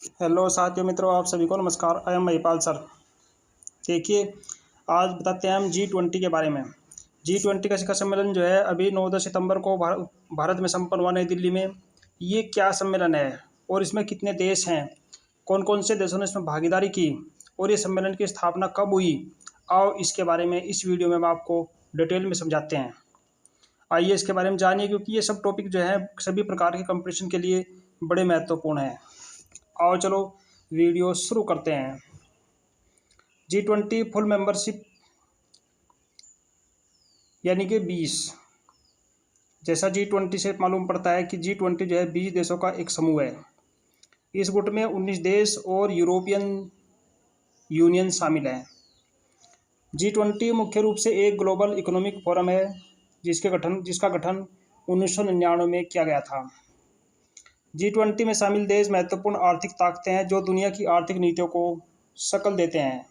Hello साथियों मित्रों, आप सभी को नमस्कार। I am Mahipal sir. देखिए, आज बताते हैं हम G20 के बारे में। G20 का शिखर सम्मेलन जो है अभी 9-10 सितंबर को भारत में संपन्न हुआ, नई दिल्ली में। ये क्या सम्मेलन है और इसमें कितने देश हैं, कौन कौन से देशों ने इसमें भागीदारी की और ये सम्मेलन की स्थापना कब हुई, आओ इसके बारे में इस वीडियो में हम आपको डिटेल में समझाते हैं। आइए इसके बारे में जानिए, क्योंकि ये सब टॉपिक जो है सभी प्रकार के कंपटीशन के लिए बड़े महत्वपूर्ण हैं। आओ चलो वीडियो शुरू करते हैं। G20 फुल मेंबरशिप यानी कि 20। जैसा G20 से मालूम पड़ता है कि G20 जो है 20 देशों का एक समूह है। इस गुट में 19 देश और यूरोपियन यूनियन शामिल है। G20 मुख्य रूप से एक ग्लोबल इकोनॉमिक फोरम है जिसका गठन 1999 में किया गया था। G20 में शामिल देश महत्वपूर्ण आर्थिक ताकतें हैं जो दुनिया की आर्थिक नीतियों को शक्ल देते हैं।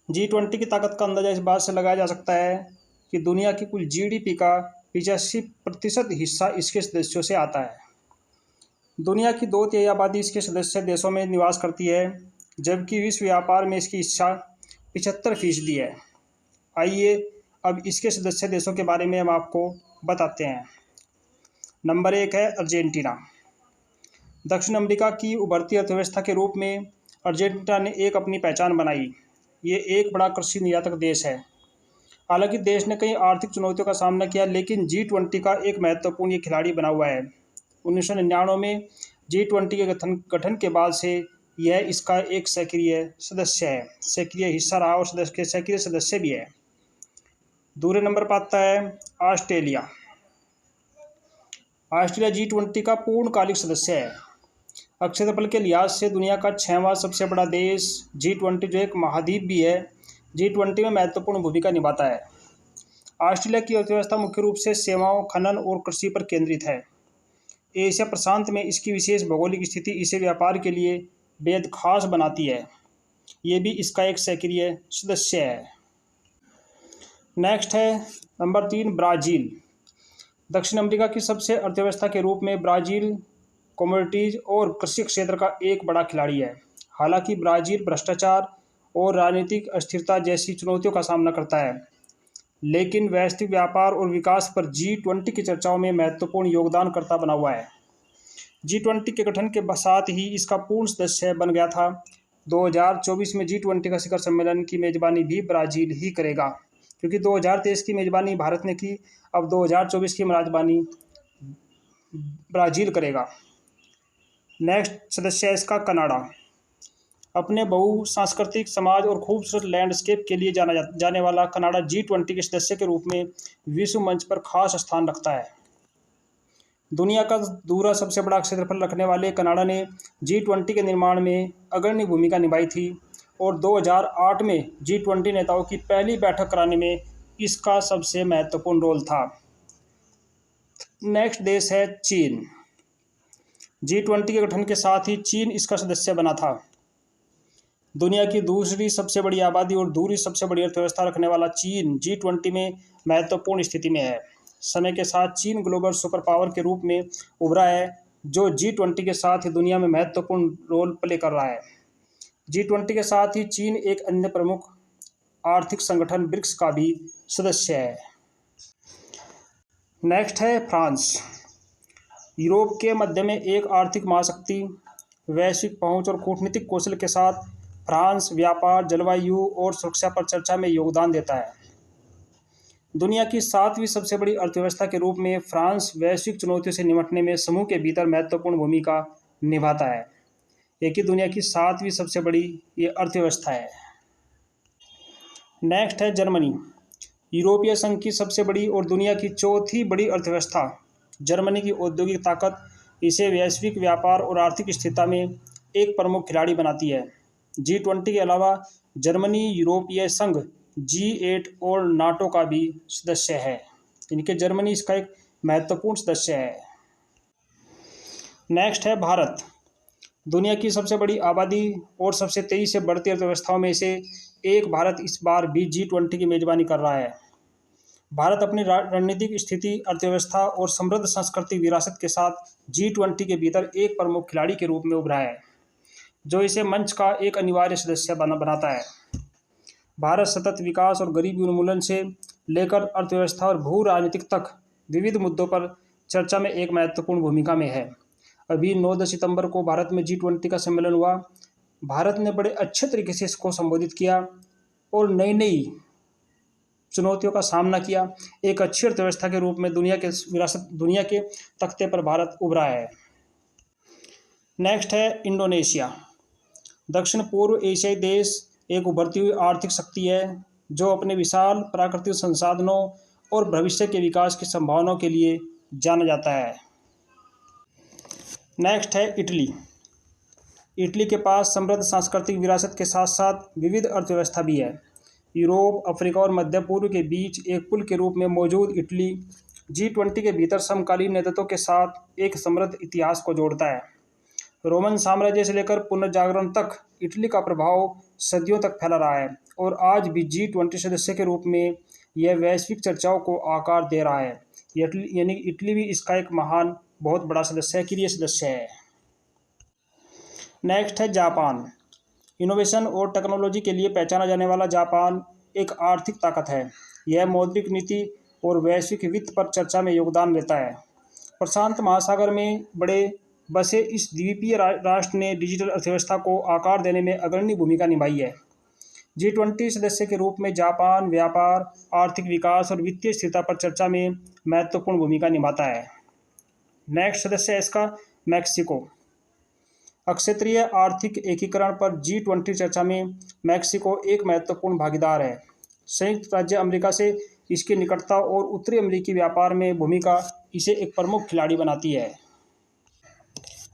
G20 की ताकत का अंदाजा इस बात से लगाया जा सकता है कि दुनिया की कुल GDP का 85% हिस्सा इसके सदस्यों से आता है। दुनिया की 2/3 आबादी इसके सदस्य देशों में निवास करती है, जबकि विश्व व्यापार में इसकी हिस्सा 75% है। आइए अब इसके सदस्य देशों के बारे में हम आपको बताते हैं। नंबर 1 है अर्जेंटीना। दक्षिण अमेरिका की उभरती अर्थव्यवस्था के रूप में अर्जेंटीना ने एक अपनी पहचान बनाई। ये एक बड़ा कृषि निर्यातक देश है। हालांकि देश ने कई आर्थिक चुनौतियों का सामना किया, लेकिन G20 का एक महत्वपूर्ण ये खिलाड़ी बना हुआ है। 1999 में G20 के गठन के बाद से यह इसका एक सक्रिय सदस्य है, सक्रिय हिस्सा रहा और सक्रिय सदस्य भी है। दूसरे नंबर पर आता है ऑस्ट्रेलिया। ऑस्ट्रेलिया G20 का पूर्णकालिक सदस्य है। क्षेत्रफल के लिहाज से दुनिया का 6वां सबसे बड़ा देश। G20 जो एक महाद्वीप भी है, G20 में महत्वपूर्ण भूमिका निभाता है। ऑस्ट्रेलिया की अर्थव्यवस्था मुख्य रूप से सेवाओं, खनन और कृषि पर केंद्रित है। एशिया प्रशांत में इसकी विशेष भौगोलिक स्थिति इसे व्यापार के लिए बेहद खास बनाती है। ये भी इसका एक सक्रिय सदस्य है। नेक्स्ट है नंबर 3 ब्राज़ील। दक्षिण अमेरिका की सबसे अर्थव्यवस्था के रूप में ब्राज़ील कमोडिटीज और कृषि क्षेत्र का एक बड़ा खिलाड़ी है। हालांकि ब्राज़ील भ्रष्टाचार और राजनीतिक अस्थिरता जैसी चुनौतियों का सामना करता है, लेकिन वैश्विक व्यापार और विकास पर G20 की चर्चाओं में महत्वपूर्ण योगदानकर्ता बना हुआ है। G20 के गठन के साथ ही इसका पूर्ण सदस्य बन गया था। 2024 में G20 का शिखर सम्मेलन की मेजबानी भी ब्राज़ील ही करेगा, क्योंकि 2023 की मेजबानी भारत ने की। अब 2024 की मेजबानी ब्राज़ील करेगा। नेक्स्ट सदस्य है इसका कनाडा। अपने बहुसांस्कृतिक समाज और खूबसूरत लैंडस्केप के लिए जाने वाला कनाडा G20 के सदस्य के रूप में विश्व मंच पर खास स्थान रखता है। दुनिया का दूसरा सबसे बड़ा क्षेत्रफल रखने वाले कनाडा ने G20 के निर्माण में अग्रणी भूमिका निभाई थी और 2008 में G20 नेताओं की पहली बैठक कराने में इसका सबसे महत्वपूर्ण रोल था। नेक्स्ट देश है चीन। G20 के गठन के साथ ही चीन इसका सदस्य बना था। दुनिया की दूसरी सबसे बड़ी आबादी और दूसरी सबसे बड़ी अर्थव्यवस्था रखने वाला चीन G20 में महत्वपूर्ण स्थिति में है। समय के साथ चीन ग्लोबल सुपर पावर के रूप में उभरा है, जो G20 के साथ ही दुनिया में महत्वपूर्ण रोल प्ले कर रहा है। G20 के साथ ही चीन एक अन्य प्रमुख आर्थिक संगठन ब्रिक्स का भी सदस्य है। नेक्स्ट है फ्रांस। यूरोप के मध्य में एक आर्थिक महाशक्ति, वैश्विक पहुंच और कूटनीतिक कौशल के साथ फ्रांस व्यापार, जलवायु और सुरक्षा पर चर्चा में योगदान देता है। दुनिया की 7वीं सबसे बड़ी अर्थव्यवस्था के रूप में फ्रांस वैश्विक चुनौतियों से निपटने में समूह के भीतर महत्वपूर्ण भूमिका निभाता है। एक ही दुनिया की 7वीं सबसे बड़ी ये अर्थव्यवस्था है। नेक्स्ट है जर्मनी। यूरोपीय संघ की सबसे बड़ी और दुनिया की चौथी बड़ी अर्थव्यवस्था। जर्मनी की औद्योगिक ताकत इसे वैश्विक व्यापार और आर्थिक स्थिरता में एक प्रमुख खिलाड़ी बनाती है। G20 के अलावा जर्मनी यूरोपीय संघ, G8 और नाटो का भी सदस्य है। इनके जर्मनी इसका एक महत्वपूर्ण सदस्य है। नेक्स्ट है भारत। दुनिया की सबसे बड़ी आबादी और सबसे तेजी से बढ़ती अर्थव्यवस्थाओं में से एक भारत इस बार भी G20 की मेजबानी कर रहा है। भारत अपनी रणनीतिक स्थिति, अर्थव्यवस्था और समृद्ध सांस्कृतिक विरासत के साथ G20 के भीतर एक प्रमुख खिलाड़ी के रूप में उभरा है। जो इसे मंच का एक अनिवार्य सदस्य बनाता है। भारत सतत विकास और गरीबी उन्मूलन से लेकर अर्थव्यवस्था और भू राजनीतिक तक विविध मुद्दों पर चर्चा में एक महत्वपूर्ण भूमिका में है। अभी 9 सितंबर को भारत में G20 का सम्मेलन हुआ। भारत ने बड़े अच्छे तरीके से इसको संबोधित किया और नई नई चुनौतियों का सामना किया। एक अच्छी अर्थव्यवस्था के रूप में दुनिया के तख्ते पर भारत उभरा है। नेक्स्ट है इंडोनेशिया। दक्षिण पूर्व एशियाई देश एक उभरती हुई आर्थिक शक्ति है जो अपने विशाल प्राकृतिक संसाधनों और भविष्य के विकास की संभावनाओं के लिए जाना जाता है। नेक्स्ट है इटली। इटली के पास समृद्ध सांस्कृतिक विरासत के साथ साथ विविध अर्थव्यवस्था भी है। यूरोप, अफ्रीका और मध्य पूर्व के बीच एक पुल के रूप में मौजूद इटली G20 के भीतर समकालीन नेतृत्व के साथ एक समृद्ध इतिहास को जोड़ता है। रोमन साम्राज्य से लेकर पुनर्जागरण तक इटली का प्रभाव सदियों तक फैला रहा है और आज भी G20 सदस्य के रूप में यह वैश्विक चर्चाओं को आकार दे रहा है। यानी इटली भी इसका एक महान बहुत बड़ा सक्रिय सदस्य है। नेक्स्ट है जापान। इनोवेशन और टेक्नोलॉजी के लिए पहचाना जाने वाला जापान एक आर्थिक ताकत है। यह मौद्रिक नीति और वैश्विक वित्त पर चर्चा में योगदान देता है। प्रशांत महासागर में बड़े बसे इस द्वीपीय राष्ट्र ने डिजिटल अर्थव्यवस्था को आकार देने में अग्रणी भूमिका निभाई है। G20 सदस्य के रूप में जापान व्यापार, आर्थिक विकास और वित्तीय स्थिरता पर चर्चा में महत्वपूर्ण भूमिका निभाता है। नेक्स्ट सदस्य है इसका मैक्सिको। अक्षेत्रीय आर्थिक एकीकरण पर G20 चर्चा में मैक्सिको एक महत्वपूर्ण भागीदार है। संयुक्त राज्य अमेरिका से इसकी निकटता और उत्तरी अमेरिकी व्यापार में भूमिका इसे एक प्रमुख खिलाड़ी बनाती है।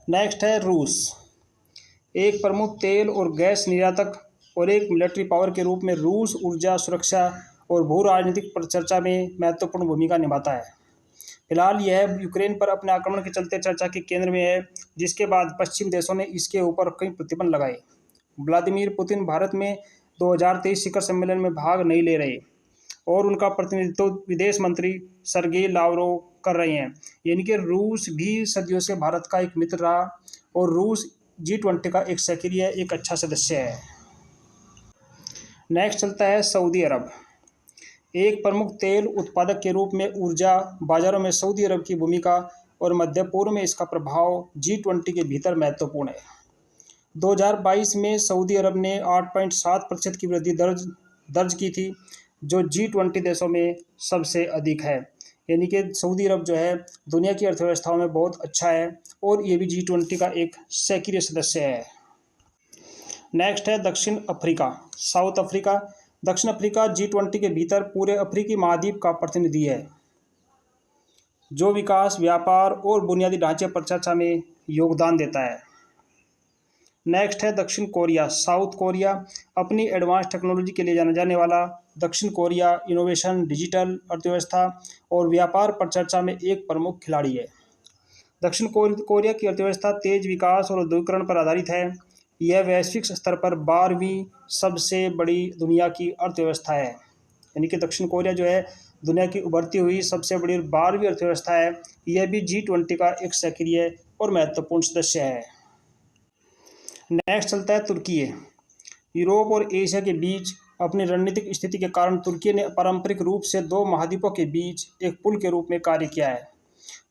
नेक्स्ट है रूस। एक प्रमुख तेल और गैस निर्यातक और एक मिलिट्री पावर के रूप में रूस ऊर्जा सुरक्षा और भू राजनीतिक चर्चा में महत्वपूर्ण भूमिका निभाता है। फिलहाल यह यूक्रेन पर अपने आक्रमण के चलते चर्चा के केंद्र में है, जिसके बाद पश्चिम देशों ने इसके ऊपर कई प्रतिबंध लगाए। व्लादिमीर पुतिन भारत में 2023 शिखर सम्मेलन में भाग नहीं ले रहे और उनका प्रतिनिधित्व विदेश मंत्री सर्गेई लावरोव कर रहे हैं। यानी कि रूस भी सदियों से भारत का एक मित्र रहा और रूस G20 का एक सक्रिय एक अच्छा सदस्य है। नेक्स्ट चलता है सऊदी अरब। एक प्रमुख तेल उत्पादक के रूप में ऊर्जा बाजारों में सऊदी अरब की भूमिका और मध्य पूर्व में इसका प्रभाव G20 के भीतर महत्वपूर्ण है। 2022 में सऊदी अरब ने 8.7% की वृद्धि दर्ज की थी, जो G20 देशों में सबसे अधिक है। यानी कि सऊदी अरब जो है दुनिया की अर्थव्यवस्थाओं में बहुत अच्छा है और ये भी G20 का एक सक्रिय सदस्य है। नेक्स्ट है दक्षिण अफ्रीका, साउथ अफ्रीका। दक्षिण अफ्रीका G20 के भीतर पूरे अफ्रीकी महाद्वीप का प्रतिनिधि है, जो विकास, व्यापार और बुनियादी ढांचे पर चर्चा में योगदान देता है। नेक्स्ट है दक्षिण कोरिया, साउथ कोरिया। अपनी एडवांस टेक्नोलॉजी के लिए जाना जाने वाला दक्षिण कोरिया इनोवेशन, डिजिटल अर्थव्यवस्था और व्यापार पर चर्चा में एक प्रमुख खिलाड़ी है। दक्षिण कोरिया की अर्थव्यवस्था तेज विकास और औद्योगिकरण पर आधारित है। यह वैश्विक स्तर पर 12वीं सबसे बड़ी दुनिया की अर्थव्यवस्था है। यानी कि दक्षिण कोरिया जो है दुनिया की उभरती हुई सबसे बड़ी 12वीं अर्थव्यवस्था है। यह भी G20 का एक सक्रिय और महत्वपूर्ण सदस्य है। नेक्स्ट चलता है तुर्की। यूरोप और एशिया के बीच अपनी रणनीतिक स्थिति के कारण तुर्की ने पारंपरिक रूप से दो महाद्वीपों के बीच एक पुल के रूप में कार्य किया है।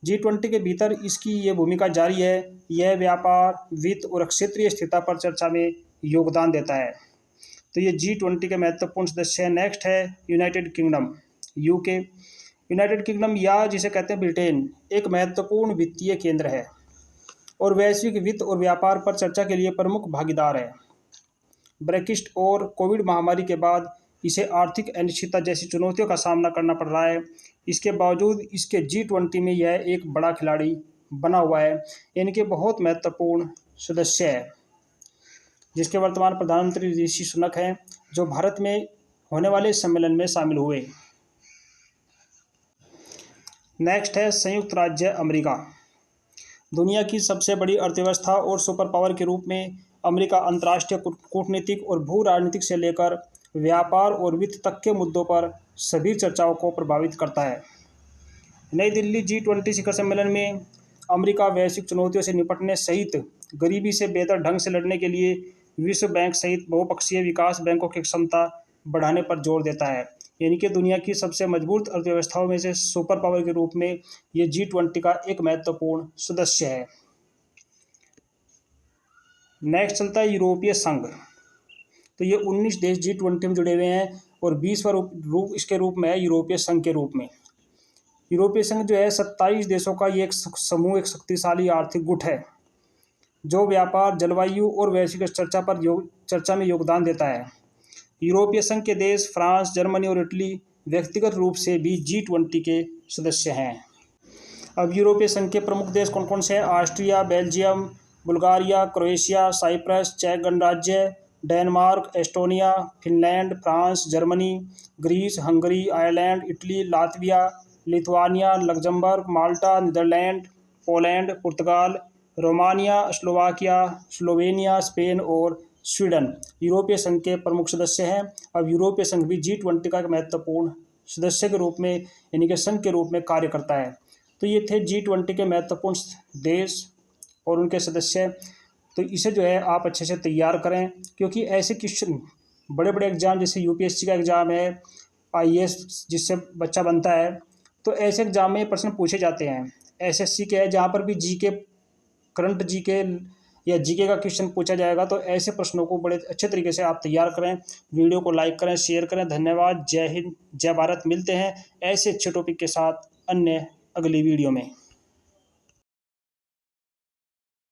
G20 के भीतर इसकी ये भूमिका जारी है। यह व्यापार, वित्त और क्षेत्रीय स्थिरता पर चर्चा में योगदान देता है। तो ये G20 के महत्वपूर्ण सदस्य हैं। नेक्स्ट है United kingdom, UK. United kingdom या जिसे कहते हैं ब्रिटेन, एक महत्वपूर्ण वित्तीय केंद्र है और वैश्विक वित्त और व्यापार पर चर्चा के लिए प्रमुख भागीदार है। ब्रेक्सिट और कोविड महामारी के बाद इसे आर्थिक अनिश्चितता जैसी चुनौतियों का सामना करना पड़ रहा है। इसके बावजूद इसके G20 में यह एक बड़ा खिलाड़ी बना हुआ है, यानी कि बहुत महत्वपूर्ण सदस्य है, जिसके वर्तमान प्रधानमंत्री ऋषि सुनक हैं, जो भारत में होने वाले सम्मेलन में शामिल हुए। नेक्स्ट है संयुक्त राज्य अमेरिका। दुनिया की सबसे बड़ी अर्थव्यवस्था और सुपर पावर के रूप में अमेरिका अंतर्राष्ट्रीय कूटनीतिक और भू राजनीतिक से लेकर व्यापार और वित्त तक के मुद्दों पर सभी चर्चाओं को प्रभावित करता है। नई दिल्ली G20 शिखर सम्मेलन में अमेरिका वैश्विक चुनौतियों से निपटने सहित गरीबी से बेहतर ढंग से लड़ने के लिए विश्व बैंक सहित बहुपक्षीय विकास बैंकों की क्षमता बढ़ाने पर जोर देता है। यानी कि दुनिया की सबसे मजबूत अर्थव्यवस्थाओं में से सुपर पावर के रूप में ये G20 का एक महत्वपूर्ण सदस्य है। नेक्स्ट चलता है यूरोपीय संघ। तो ये 19 देश G20 में जुड़े हुए हैं और 20वां रूप इसके रूप में है यूरोपीय संघ के रूप में। यूरोपीय संघ जो है 27 देशों का ये एक समूह, एक शक्तिशाली आर्थिक गुट है जो व्यापार, जलवायु और वैश्विक चर्चा में योगदान देता है। यूरोपीय संघ के देश फ्रांस, जर्मनी और इटली व्यक्तिगत रूप से भी G20 के सदस्य हैं। अब यूरोपीय संघ के प्रमुख देश कौन कौन से हैं? Austria, Belgium, Bulgaria, Croatia, Cyprus, चेक गणराज्य, Denmark, Estonia, Finland, France, Germany, Greece, Hungary, Ireland, Italy, Latvia, Lithuania, Luxembourg, Malta, Netherlands, Poland, पुर्तगाल, रोमानिया, स्लोवाकिया, स्लोवेनिया, स्पेन और स्वीडन यूरोपीय संघ के प्रमुख सदस्य हैं। अब यूरोपीय संघ भी G20 का एक महत्वपूर्ण सदस्य के रूप में, यानी कि संघ के रूप में कार्य करता है। तो ये थे G20 के महत्वपूर्ण देश और उनके सदस्य। तो इसे जो है आप अच्छे से तैयार करें, क्योंकि ऐसे क्वेश्चन बड़े बड़े एग्जाम जैसे UPSC का एग्ज़ाम है, IAS जिससे बच्चा बनता है, तो ऐसे एग्जाम में प्रश्न पूछे जाते हैं। SSC के है जहाँ पर भी GK, करंट GK या GK का क्वेश्चन पूछा जाएगा। तो ऐसे प्रश्नों को बड़े अच्छे तरीके से आप तैयार करें। वीडियो को लाइक करें, शेयर करें। धन्यवाद। जय हिंद, जय भारत। मिलते हैं ऐसे अच्छे टॉपिक के साथ अन्य अगली वीडियो में।